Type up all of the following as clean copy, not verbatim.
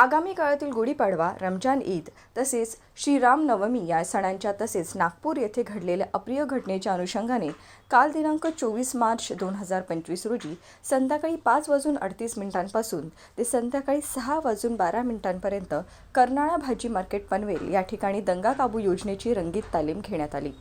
आगामी काळातील गुढीपाडवा, रमजान ईद तसेच श्रीरामनवमी या सणांच्या तसेच नागपूर येथे घडलेल्या अप्रिय घटनेच्या अनुषंगाने काल दिनांक 24 मार्च 2025 रोजी संध्याकाळी 5:38 ते संध्याकाळी 6:12 कर्नाळा भाजी मार्केट पनवेल या ठिकाणी दंगा काबू योजनेची रंगीत तालीम घेण्यात आली।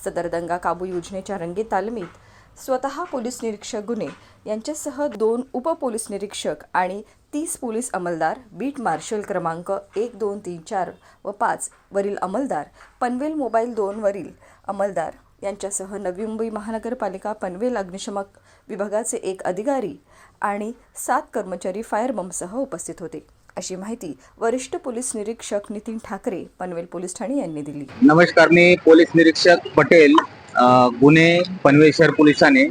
सदर दंगा काबू योजनेच्या रंगीत तालमीत स्वतः पोलीस निरीक्षक गुन्हे यांच्यासह 2 उपपोलीस निरीक्षक आणि 30 पोलीस अंमलदार, बीट मार्शल क्रमांक 1, 2, 3, 4 व 5 वरील अंमलदार, पनवेल मोबाईल 2 वरील अंमलदार यांच्यासह नवी मुंबई महानगरपालिका पनवेल अग्निशमन विभागाचे 1 अधिकारी आणि 7 कर्मचारी फायर बंबसह उपस्थित होते, अशी माहिती वरिष्ठ पोलीस निरीक्षक नितीन ठाकरे, पनवेल पोलीस ठाणे यांनी दिली। नमस्कार, मी पोलीस निरीक्षक पटेल, गुन्हे पनवेल शहर पोलिसाने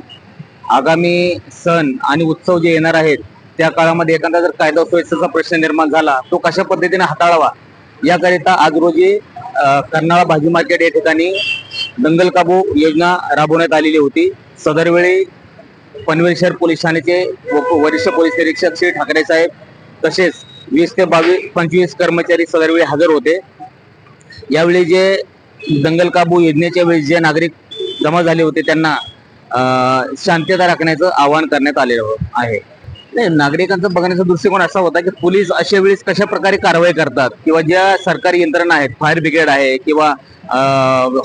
आगामी सण आणि उत्सव जे येणार आहेत त्या काळामध्ये एखादा जर कायदा सुव्यवस्थेचा प्रश्न निर्माण झाला तो कशा पद्धतीने हाताळावा याकरिता आज रोजी कर्नाळा भाजी मार्केट या ठिकाणी दंगल काबू योजना राबवण्यात आलेली होती। सदरवेळी पनवेल शहर पोलीस ठाण्याचे वरिष्ठ पोलीस निरीक्षक श्री ठाकरे साहेब तसेच 20 ते 25 कर्मचारी सदरवेळी हजर होते। यावेळी जे दंगल काबू योजनेच्या वेळी जे नागरिक जमा झाले होते त्यांना शांतता राखण्याचं आवाहन करण्यात आलेलं आहे। नागरिकांचं बघण्याचा दृष्टिकोन असा होता की पोलीस अशा वेळेस कशा प्रकारे कारवाई करतात किंवा ज्या सरकारी यंत्रणा आहेत, फायर ब्रिगेड आहे किंवा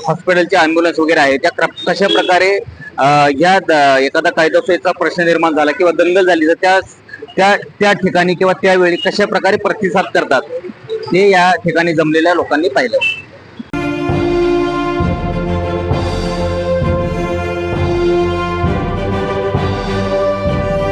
हॉस्पिटलचे ॲम्ब्युलन्स वगैरे आहे, त्या कशा प्रकारे या एखादा कायदा सुव्यवस्थेचा प्रश्न निर्माण झाला किंवा दंगल झाली तर त्या ठिकाणी किंवा त्यावेळी कशा प्रकारे प्रतिसाद करतात ते या ठिकाणी जमलेल्या लोकांनी पाहिलं।